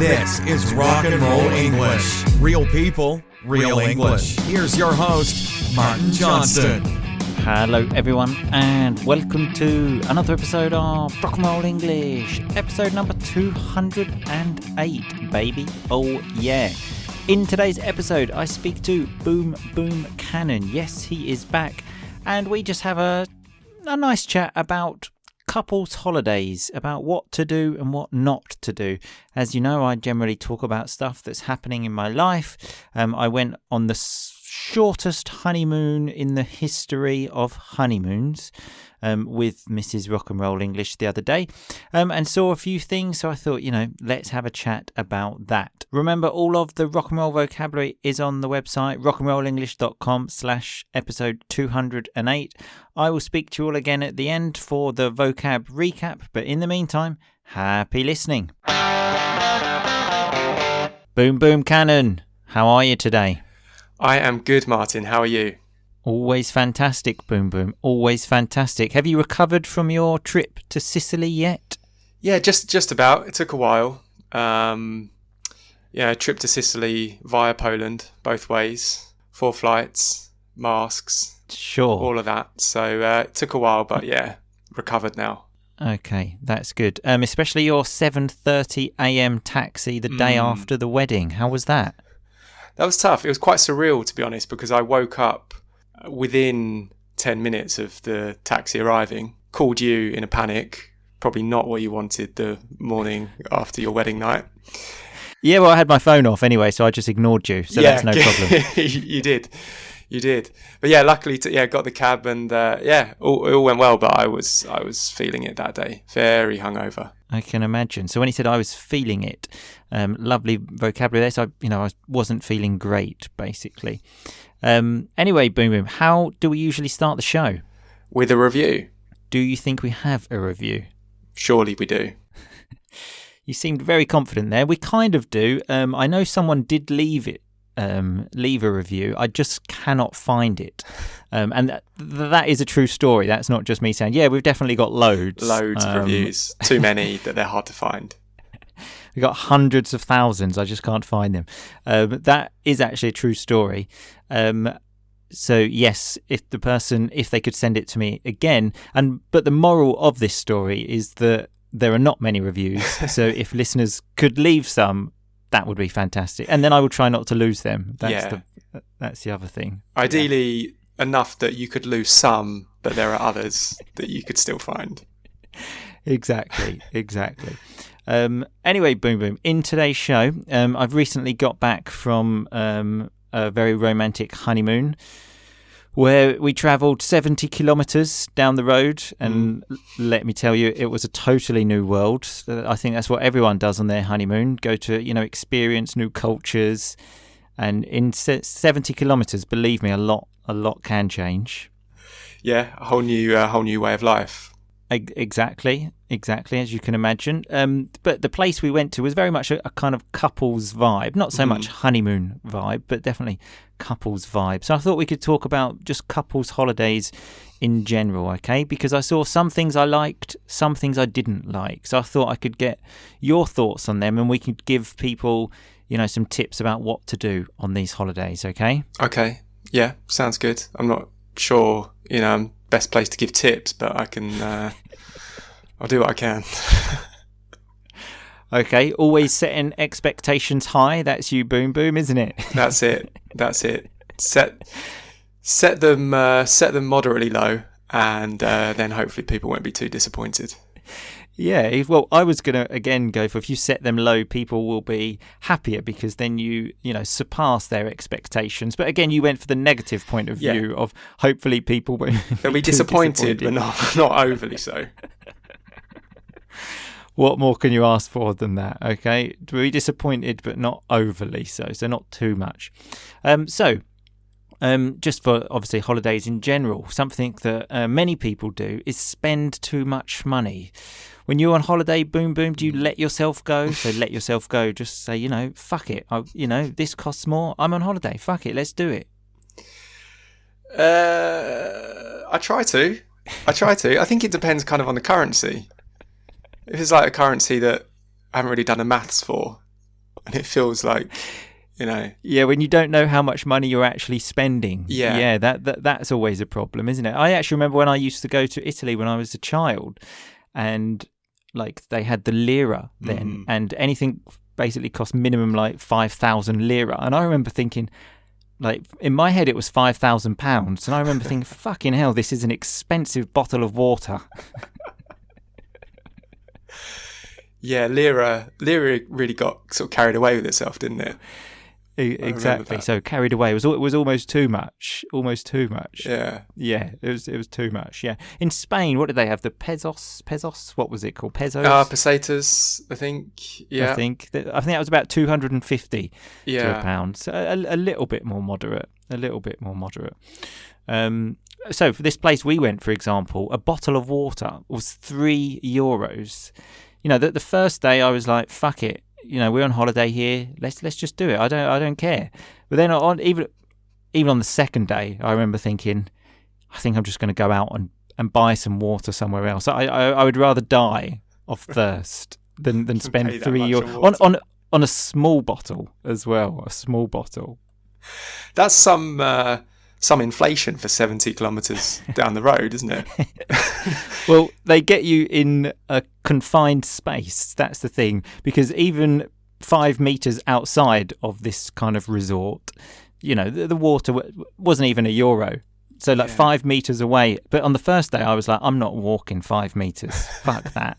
This is Rock and Roll English. Real people, real English. Here's your host, Martin Johnston. Hello everyone and welcome to another episode of Rock and Roll English. Episode number 208, baby. Oh yeah. In today's episode I speak to Boom Boom Cannon. Yes, he is back. And we just have a nice chat about couples holidays, about what to do and what not to do. As you know, I generally talk about stuff that's happening in my life. I went on the shortest honeymoon in the history of honeymoons with Mrs. Rock and Roll English the other day, and saw a few things, so I thought, let's have a chat about that. Remember, all of the rock and roll vocabulary is on the website rockandrollenglish.com/episode 208. I will speak to you all again at the end for the vocab recap, but in the meantime, happy listening. Boom Boom Cannon, how are you today? I am good, Martin. How are you? Always fantastic, Boom Boom. Always fantastic. Have you recovered from your trip to Sicily yet? Yeah, just about. It took a while. Trip to Sicily via Poland, both ways. 4 flights, masks. Sure. All of that. So it took a while, but yeah, recovered now. Okay, that's good. Especially your 7:30 a.m. taxi the day after the wedding. How was that? That was tough. It was quite surreal, to be honest, because I woke up within 10 minutes of the taxi arriving, called you in a panic, probably not what you wanted the morning after your wedding night. Yeah, well, I had my phone off anyway, so I just ignored you, so that's no problem. You did. But yeah, luckily, got the cab and it all went well, but I was feeling it that day, very hungover. I can imagine. So when he said I was feeling it, lovely vocabulary there. So I wasn't feeling great, basically. Anyway, Boom Boom, how do we usually start the show? With a review. Do you think we have a review? Surely we do. You seemed very confident there. We kind of do. I know someone did leave a review. I just cannot find it. And that is a true story. That's not just me saying, yeah, we've definitely got loads of reviews. Too many that they're hard to find. We've got hundreds of thousands. I just can't find them. That is actually a true story. So yes, if they could send it to me again, but the moral of this story is that there are not many reviews. So if listeners could leave some, that would be fantastic. And then I will try not to lose them. That's the other thing. Ideally, enough that you could lose some, but there are others that you could still find. Exactly. Anyway, Boom Boom, in today's show, I've recently got back from a very romantic honeymoon where we travelled 70 kilometres down the road, and let me tell you, it was a totally new world. I think that's what everyone does on their honeymoon, go to, experience new cultures. And in 70 kilometres, believe me, a lot can change. Yeah, a whole new way of life. Exactly, as you can imagine. But the place we went to was very much a kind of couples vibe. Not so much honeymoon vibe, but definitely couples vibe. So I thought we could talk about just couples holidays in general, okay? Because I saw some things I liked, some things I didn't like. So I thought I could get your thoughts on them and we could give people, some tips about what to do on these holidays, okay? Okay, yeah, sounds good. I'm not sure, I'm best place to give tips, but I can I'll do what I can. Okay, always setting expectations high. That's you, Boom Boom, isn't it? That's it. Set them moderately low, and then hopefully people won't be too disappointed. Yeah, well, I was going to, again, go for if you set them low, people will be happier because then you surpass their expectations. But again, you went for the negative point of view of hopefully people will they'll be disappointed, but not overly so. What more can you ask for than that, okay? To be disappointed, but not overly so not too much. Just for, obviously, holidays in general, something that many people do is spend too much money. When you're on holiday, Boom Boom, do you let yourself go? So let yourself go. Just say, fuck it. This costs more. I'm on holiday. Fuck it. Let's do it. I try to. I think it depends kind of on the currency. If it's like a currency that I haven't really done the maths for, and it feels like, Yeah, when you don't know how much money you're actually spending. Yeah. That's always a problem, isn't it? I actually remember when I used to go to Italy when I was a child, and like they had the lira then, and anything basically cost minimum like 5,000 lira. And I remember thinking, like, in my head it was £5,000, and I remember thinking, fucking hell, this is an expensive bottle of water. Yeah, lira really got sort of carried away with itself, didn't it? Exactly. So carried away. It was almost too much. Yeah. Yeah, it was too much. Yeah. In Spain, what did they have? The pesos? What was it called? Pesos? Pesetas, I think. Yeah. I think that was about 250 to Yeah. a pound. So a little bit more moderate. So for this place we went, for example, a bottle of water was €3. The first day I was like, fuck it. We're on holiday here. Let's just do it. I don't care. But then even on the second day, I remember thinking, I think I'm just going to go out and buy some water somewhere else. I would rather die of thirst than spend €3 on a small bottle as well. A small bottle. That's some inflation for 70 kilometres down the road, isn't it? Well, they get you in a confined space. That's the thing. Because even 5 metres outside of this kind of resort, the water wasn't even €1. So like 5 metres away. But on the first day, I was like, I'm not walking 5 metres. Fuck that.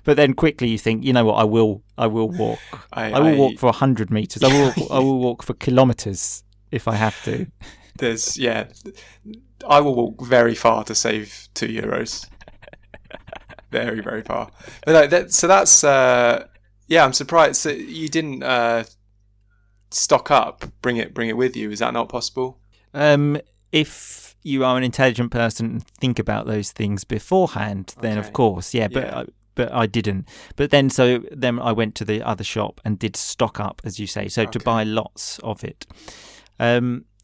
But then quickly you think, you know what, I will walk. I will walk for 100 metres. I will walk for kilometres if I have to. I will walk very far to save €2. Very, very far. But I'm surprised that you didn't stock up, bring it with you. Is that not possible? If you are an intelligent person and think about those things beforehand, then of course, but I didn't. But then I went to the other shop and did stock up, as you say, to buy lots of it.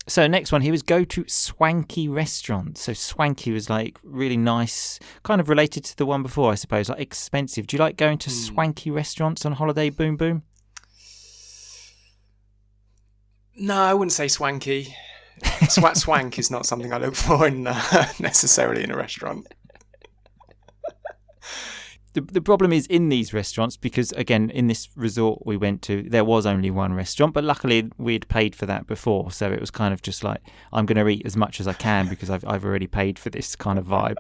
So next one here is go to swanky restaurants. So swanky was like really nice, kind of related to the one before, I suppose, like expensive. Do you like going to swanky restaurants on holiday, Boom Boom? No, I wouldn't say swanky. Swank is not something I look for necessarily in a restaurant. The problem is in these restaurants, because again, in this resort we went to, there was only one restaurant, but luckily we'd paid for that before, so it was kind of just like, I'm going to eat as much as I can because I've already paid for this kind of vibe.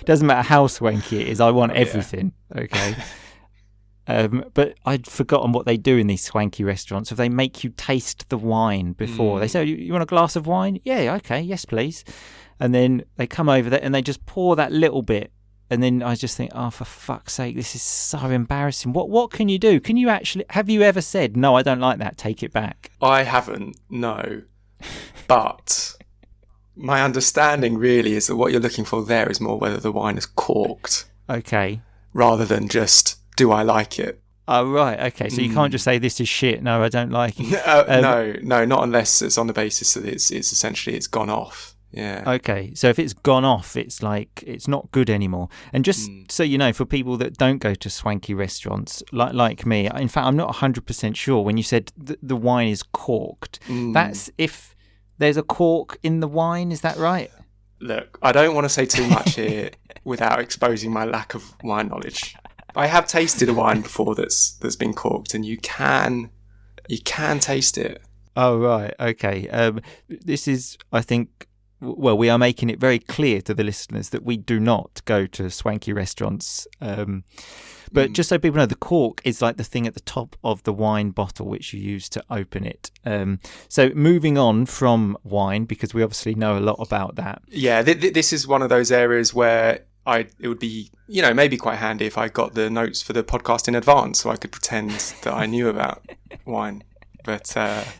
Doesn't matter how swanky it is, I want everything. Okay. But I'd forgotten what they do in these swanky restaurants. If they make you taste the wine before, they say, you want a glass of wine? Yeah, okay, yes please. And then they come over there and they just pour that little bit. And then I just think, oh, for fuck's sake, this is so embarrassing. What can you do? Can you actually, have you ever said, no, I don't like that, take it back? I haven't, no. But my understanding really is that what you're looking for there is more whether the wine is corked. Okay. Rather than just, do I like it? Oh, right, okay. So you can't just say, this is shit, no, I don't like it. No, not unless it's on the basis that it's essentially it's gone off. Yeah. Okay, so if it's gone off, it's like it's not good anymore. And just so you know, for people that don't go to swanky restaurants, like me, in fact, I'm not 100% sure. When you said the wine is corked, that's if there's a cork in the wine. Is that right? Look, I don't want to say too much here without exposing my lack of wine knowledge. I have tasted a wine before that's been corked, and you can taste it. Oh right, okay. This is, I think. Well, we are making it very clear to the listeners that we do not go to swanky restaurants. But just so people know, the cork is like the thing at the top of the wine bottle, which you use to open it. So moving on from wine, because we obviously know a lot about that. Yeah, this is one of those areas where it would be, maybe quite handy if I got the notes for the podcast in advance so I could pretend that I knew about wine. But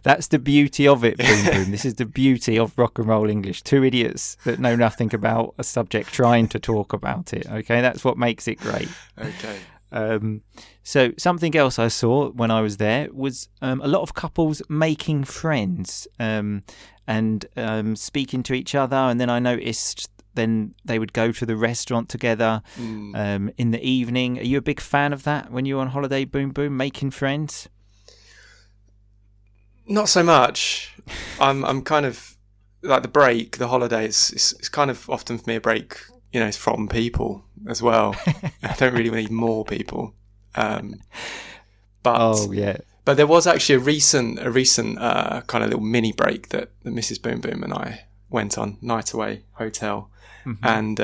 that's the beauty of it, Boom Boom. This is the beauty of rock and roll English. Two idiots that know nothing about a subject trying to talk about it. Okay, that's what makes it great. Okay. So something else I saw when I was there was a lot of couples making friends and speaking to each other. And then I noticed then they would go to the restaurant together in the evening. Are you a big fan of that when you're on holiday, Boom Boom, making friends? Not so much. I'm kind of like the break, the holidays. It's kind of often for me a break, from people as well. I don't really need more people. But there was actually a recent kind of little mini break that Mrs. Boom Boom and I went on, night away hotel, and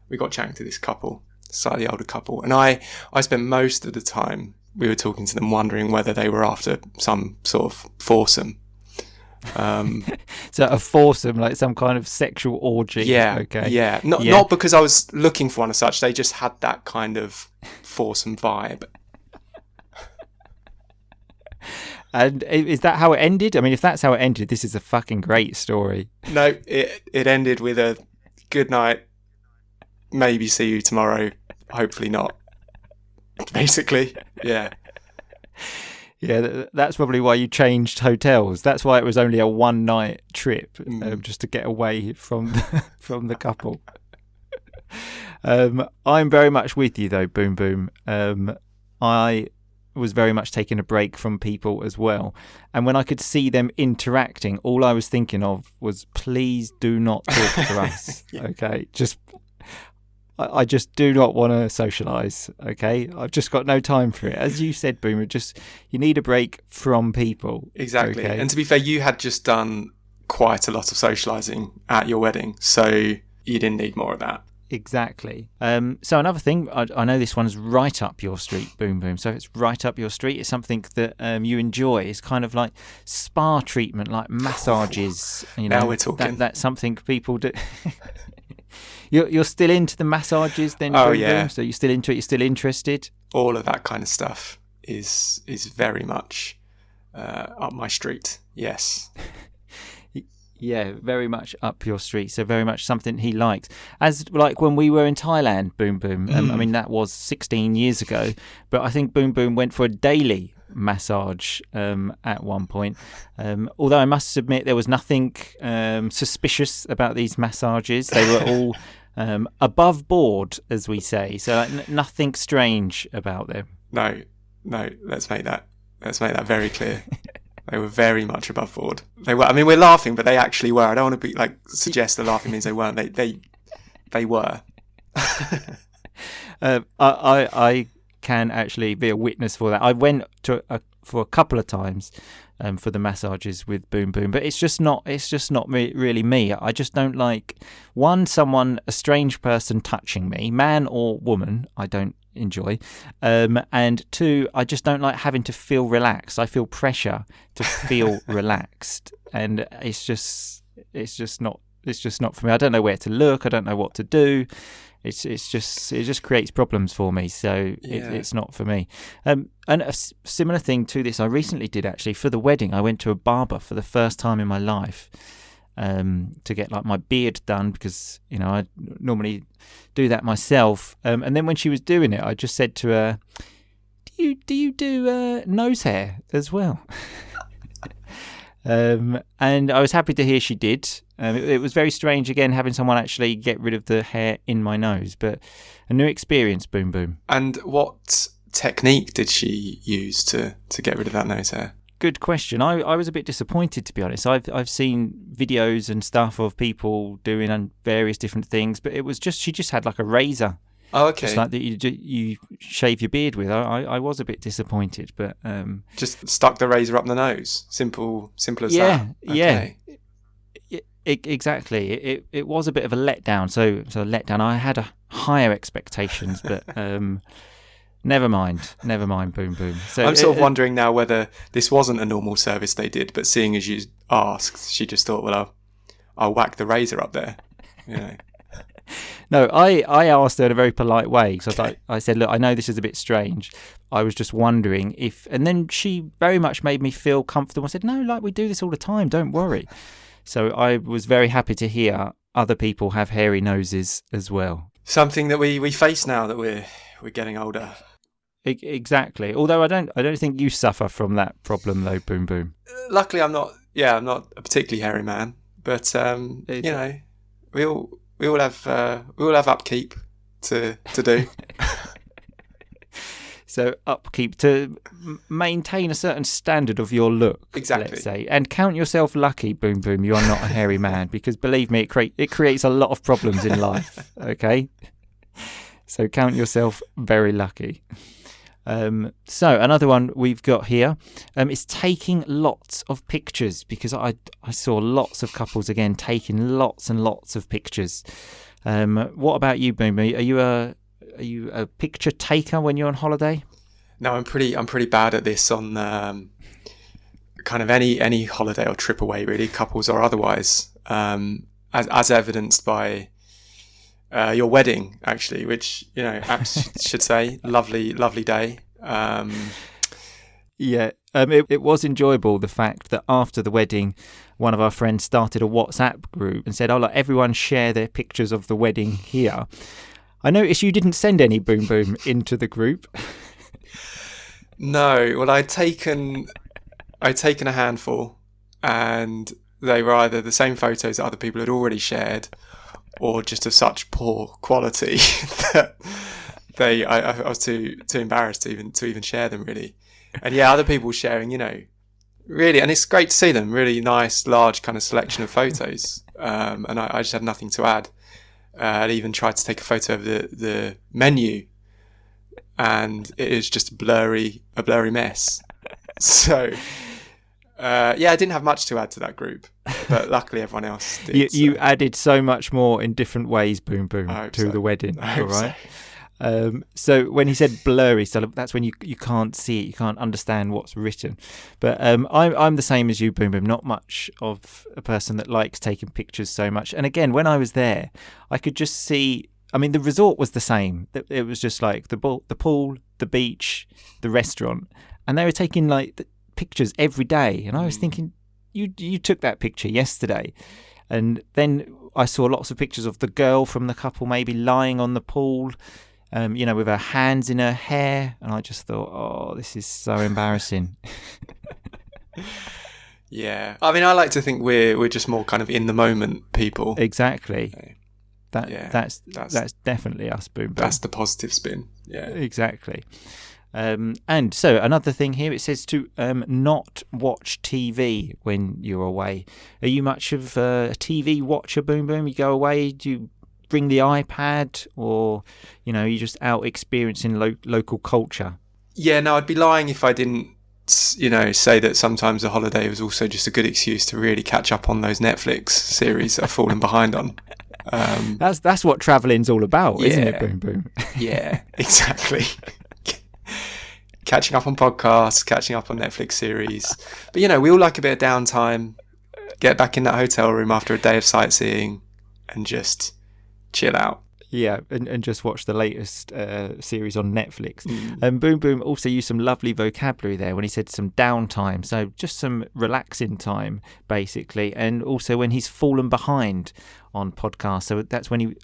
we got chatting to this couple, slightly older couple, and I spent most of the time we were talking to them, wondering whether they were after some sort of foursome. So a foursome, like some kind of sexual orgy. Yeah. Okay. Yeah. Not because I was looking for one as such. They just had that kind of foursome vibe. And is that how it ended? I mean, if that's how it ended, this is a fucking great story. No, it ended with a good night. Maybe see you tomorrow. Hopefully not. Basically, yeah. Yeah, that's probably why you changed hotels. That's why it was only a one-night trip, just to get away from the couple. I'm very much with you, though, Boom Boom. I was very much taking a break from people as well. And when I could see them interacting, all I was thinking of was, please do not talk to us, okay? I just do not want to socialise, okay? I've just got no time for it. As you said, Boomer, you need a break from people. Exactly. Okay? And to be fair, you had just done quite a lot of socialising at your wedding, so you didn't need more of that. Exactly. So another thing, I know this one's right up your street, Boom Boom. So if it's right up your street, it's something that you enjoy. It's kind of like spa treatment, like massages. Now we're talking. That's something people do. You're still into the massages then, Boom Boom? So you're still into it? You're still interested? All of that kind of stuff is very much up my street, yes. Yeah, very much up your street. So very much something he likes. As like when we were in Thailand, Boom Boom. I mean, that was 16 years ago. But I think Boom Boom went for a daily massage at one point. Although I must admit there was nothing suspicious about these massages. They were all above board, as we say. So like, nothing strange about them. No. Let's make that very clear. They were very much above board. They were. I mean, we're laughing, but they actually were. I don't want to be like suggest the laughing means they weren't. They were. I can actually be a witness for that. I went for a couple of times for the massages with Boom Boom, but it's just not really me. I just don't like a strange person touching me, man or woman. I don't enjoy, and two, I just don't like having to feel relaxed. I feel pressure to feel relaxed, and it's just not for me. I don't know where to look. I don't know what to do. It just creates problems for me. So it's not for me. And a similar thing to this, I recently did actually for the wedding. I went to a barber for the first time in my life to get like my beard done because I normally do that myself. And then when she was doing it, I just said to her, "Do you do nose hair as well?" And I was happy to hear she did. It was very strange again having someone actually get rid of the hair in my nose, but a new experience, Boom Boom. And what technique did she use to get rid of that nose hair? Good question. I was a bit disappointed, to be honest. I've seen videos and stuff of people doing various different things, but it was she just had like a razor. Oh, okay. Just like that you shave your beard with. I was a bit disappointed, but just stuck the razor up the nose. Simple as that. Yeah, okay. yeah. Exactly. It was a bit of a letdown. So a letdown. I had higher expectations, but never mind, Boom Boom. So I'm sort of wondering now whether this wasn't a normal service they did, but seeing as you asked, she just thought, well, I'll whack the razor up there. No, I asked her in a very polite way. So I said, look, I know this is a bit strange. I was just wondering if... And then she very much made me feel comfortable. I said, no, like we do this all the time. Don't worry. So I was very happy to hear other people have hairy noses as well. Something that we face now that we're getting older. Exactly. Although I don't think you suffer from that problem though, Boom Boom. Luckily, I'm not a particularly hairy man. But, we all have upkeep to do. So upkeep to maintain a certain standard of your look, Exactly. let's say, and count yourself lucky, Boom Boom. You are not a hairy man, because believe me, it creates a lot of problems in life. Okay, so count yourself very lucky. So another one we've got here is taking lots of pictures, because I saw lots of couples again taking lots and lots of pictures. What about you, Boom Boom? Are you a picture taker when you're on holiday? No, I'm pretty bad at this on kind of any holiday or trip away, really, couples or otherwise. As evidenced by your wedding, actually, which apps should say lovely day. Yeah, it was enjoyable, the fact that after the wedding, one of our friends started a WhatsApp group and said, "Oh, look, everyone share their pictures of the wedding here." I noticed you didn't send any, Boom Boom, into the group. No, well, I'd taken a handful, and they were either the same photos that other people had already shared, or just of such poor quality that I was too embarrassed to even share them, really. And yeah, other people sharing, really, and it's great to see them. Really nice, large kind of selection of photos, and I just had nothing to add. I'd even tried to take a photo of the menu, and it is just a blurry mess. So, I didn't have much to add to that group, but luckily everyone else did. You added so much more in different ways, Boom Boom, to the wedding. All right. So when he said blurry, so that's when you can't see it, you can't understand what's written. But I'm the same as you, Boom Boom, not much of a person that likes taking pictures so much. And again, when I was there, I could just see, I mean, the resort was the same. It was just like the pool, the beach, the restaurant, and they were taking like pictures every day. And I was thinking, you took that picture yesterday. And then I saw lots of pictures of the girl from the couple maybe lying on the pool, with her hands in her hair, and I just thought, oh, this is so embarrassing. Yeah, I mean, I like to think we're just more kind of in the moment people. Exactly. Okay. That's definitely us, Boom Boom. That's the positive spin. Yeah, exactly. And so another thing here, it says to not watch TV when you're away. Are you much of a TV watcher, Boom Boom? You go away, do you bring the iPad, or you're just out experiencing local culture? Yeah, no, I'd be lying if I didn't say that sometimes a holiday was also just a good excuse to really catch up on those Netflix series that I've fallen behind on. That's what travelling's all about, isn't it, Boom Boom? Yeah, exactly. Catching up on podcasts, catching up on Netflix series. But we all like a bit of downtime, get back in that hotel room after a day of sightseeing and just chill out. Yeah, and just watch the latest series on Netflix. Boom Boom also used some lovely vocabulary there when he said some downtime, so just some relaxing time, basically. And also when he's fallen behind on podcasts, so that's when he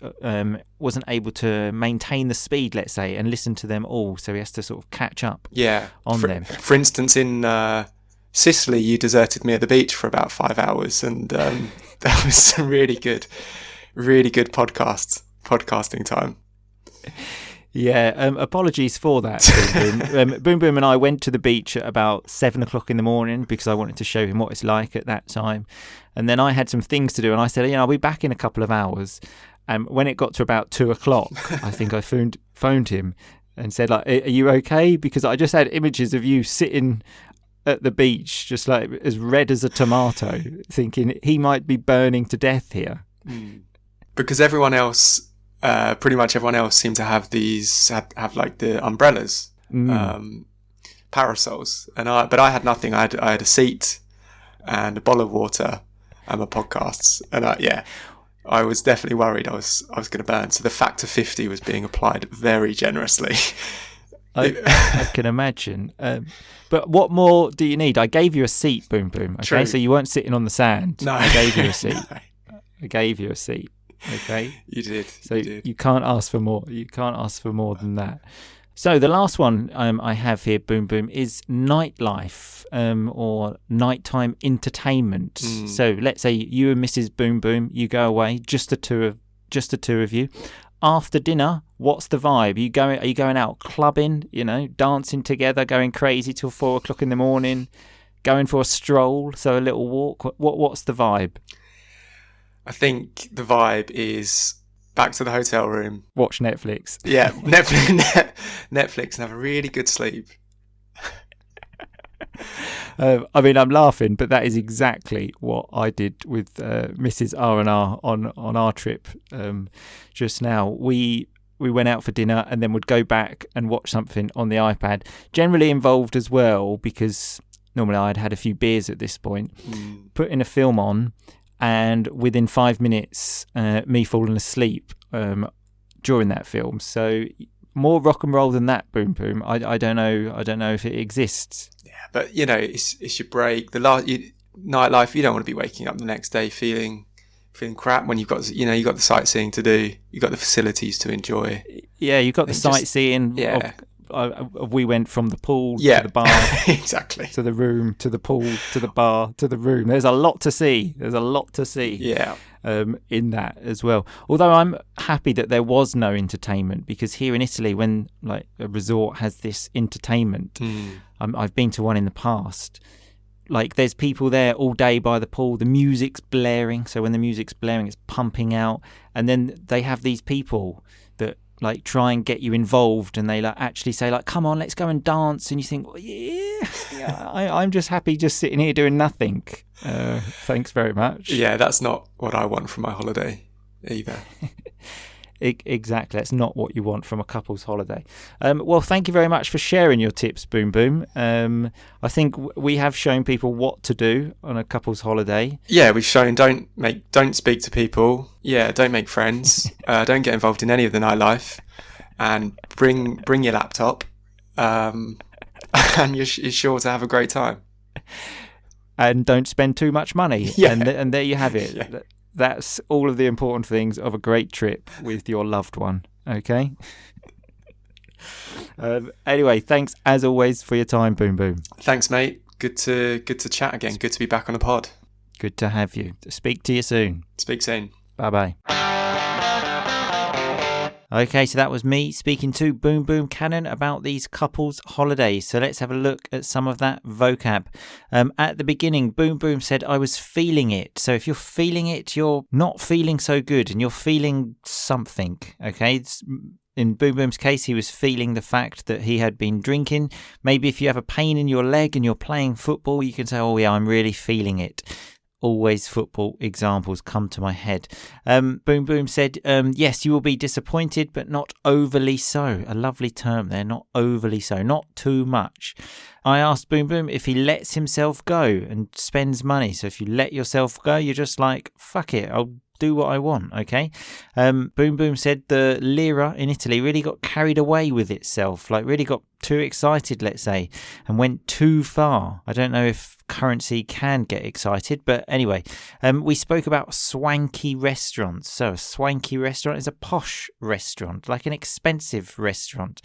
wasn't able to maintain the speed, let's say, and listen to them all, so he has to sort of catch up on them. For instance, in Sicily, you deserted me at the beach for about 5 hours, and that was some really good podcasting time. Yeah, apologies for that, Boom Boom. Boom Boom and I went to the beach at about 7 o'clock in the morning because I wanted to show him what it's like at that time. And then I had some things to do, and I said, I'll be back in a couple of hours. When it got to about 2 o'clock, I think I phoned him and said, like, are you okay? Because I just had images of you sitting at the beach, just like as red as a tomato, thinking he might be burning to death here. Because pretty much everyone else seemed to have have like the umbrellas, parasols, but I had nothing. I had a seat and a bottle of water and my podcasts, and I was definitely worried I was going to burn. So the factor 50 was being applied very generously. I can imagine. But what more do you need? I gave you a seat, Boom Boom. Okay, True. So you weren't sitting on the sand. No, I gave you a seat. No. I gave you a seat. Okay, you did. So you can't ask for more. You can't ask for more than that. So the last one I have here, Boom Boom, is nightlife or nighttime entertainment. So let's say you and Mrs. Boom Boom, you go away, just the two just the two of you. After dinner, what's the vibe? Are you going out clubbing, dancing together, going crazy till 4 o'clock in the morning, going for a stroll, so a little walk? What's the vibe? I think the vibe is back to the hotel room. Watch Netflix. Yeah, Netflix and have a really good sleep. I'm laughing, but that is exactly what I did with Mrs. R&R on our trip just now. We went out for dinner and then would go back and watch something on the iPad, generally involved as well, because normally I'd had a few beers at this point, putting a film on, and within 5 minutes, me falling asleep during that film. So more rock and roll than that, Boom Boom. I don't know if it exists. Yeah, but it's your break. The nightlife. You don't want to be waking up the next day feeling crap when you've got you got the sightseeing to do. You've got the facilities to enjoy. Yeah, you've got the sightseeing. Yeah. We went from the pool to the bar, exactly, to the room, to the pool, to the bar, to the room. There's a lot to see. Yeah. In that as well. Although I'm happy that there was no entertainment, because here in Italy, when like a resort has this entertainment, I've been to one in the past. Like there's people there all day by the pool. The music's blaring, so when the music's blaring, it's pumping out, and then they have these people that like try and get you involved, and they like actually say like, come on, let's go and dance, and you think, well, I'm just happy just sitting here doing nothing, thanks very much. Yeah, that's not what I want from my holiday either. Exactly, that's not what you want from a couple's holiday. Well, thank you very much for sharing your tips, Boom Boom. I think we have shown people what to do on a couple's holiday. Yeah, we've shown don't speak to people. Yeah, don't make friends. Don't get involved in any of the nightlife, and bring your laptop, and you're sure to have a great time. And don't spend too much money. Yeah. And there you have it. Yeah. That's all of the important things of a great trip with your loved one. Okay. Anyway, thanks as always for your time, Boom Boom. Thanks, mate. Good to chat again. Good to be back on the pod. Good to have you. Speak to you soon. Speak soon. Bye-bye. Okay, so that was me speaking to Boom Boom Cannon about these couples' holidays. So let's have a look at some of that vocab. At the beginning, Boom Boom said, I was feeling it. So if you're feeling it, you're not feeling so good and you're feeling something, okay? In Boom Boom's case, he was feeling the fact that he had been drinking. Maybe if you have a pain in your leg and you're playing football, you can say, oh yeah, I'm really feeling it. Always football examples come to my head. Boom Boom said, yes, you will be disappointed, but not overly so. A lovely term there, not overly so, not too much. I asked Boom Boom if he lets himself go and spends money. So if you let yourself go, you're just like, fuck it, I'll do what I want, okay? Boom Boom said the lira in Italy really got carried away with itself, like really got too excited, let's say, and went too far. I don't know if currency can get excited, but anyway, we spoke about swanky restaurants. So a swanky restaurant is a posh restaurant, like an expensive restaurant.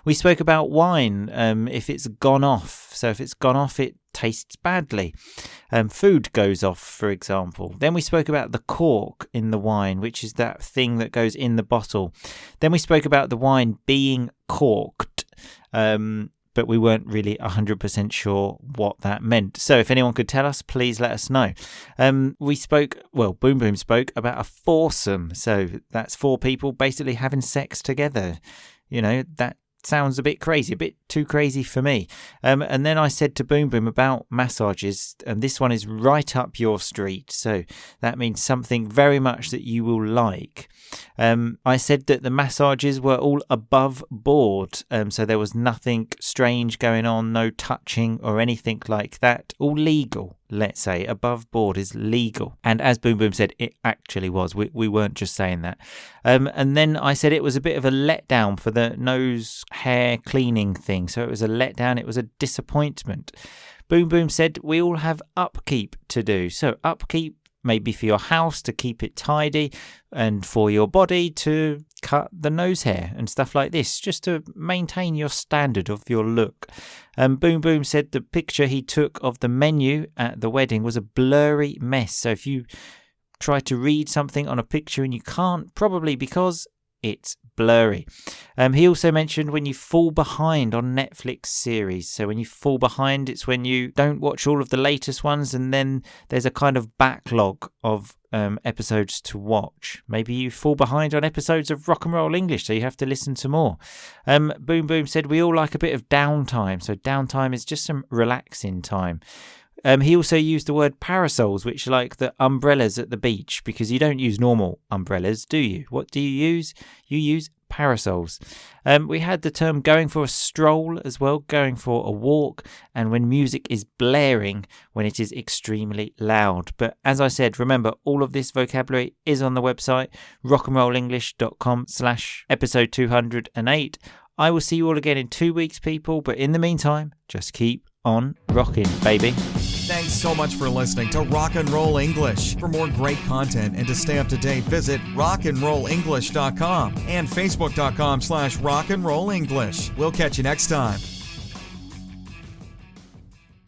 We spoke about wine, if it's gone off. So if it's gone off, it tastes badly. Food goes off, for example. Then we spoke about the cork in the wine, which is that thing that goes in the bottle. Then we spoke about the wine being corked, but we weren't really 100% sure what that meant. So if anyone could tell us, please let us know. Boom Boom spoke about a foursome. So that's 4 people basically having sex together. That sounds a bit crazy, a bit too crazy for me. And then I said to Boom Boom about massages, and this one is right up your street. So that means something very much that you will like. I said that the massages were all above board. So there was nothing strange going on, no touching or anything like that. All legal, let's say. Above board is legal. And as Boom Boom said, it actually was. We weren't just saying that. And then I said it was a bit of a letdown for the nose hair cleaning thing. So it was a letdown. It was a disappointment. Boom Boom said we all have upkeep to do. So upkeep maybe for your house to keep it tidy, and for your body to cut the nose hair and stuff like this, just to maintain your standard of your look. Boom Boom said the picture he took of the menu at the wedding was a blurry mess. So if you try to read something on a picture and you can't, probably because it's blurry. He also mentioned when you fall behind on Netflix series. So when you fall behind, it's when you don't watch all of the latest ones and then there's a kind of backlog of episodes to watch. Maybe you fall behind on episodes of Rock and Roll English, so you have to listen to more. Boom Boom said we all like a bit of downtime. So downtime is just some relaxing time. He also used the word parasols, which are like the umbrellas at the beach, because you don't use normal umbrellas, do you? What do you use? You use parasols. We had the term going for a stroll as well, going for a walk, and when music is blaring, when it is extremely loud. But as I said, remember, all of this vocabulary is on the website, rockandrollenglish.com/episode 208. I will see you all again in 2 weeks, people, but in the meantime, just keep on rocking, baby. Thanks so much for listening to Rock and Roll English. For more great content and to stay up to date, visit rockandrollenglish.com and facebook.com/rockandrollenglish. We'll catch you next time.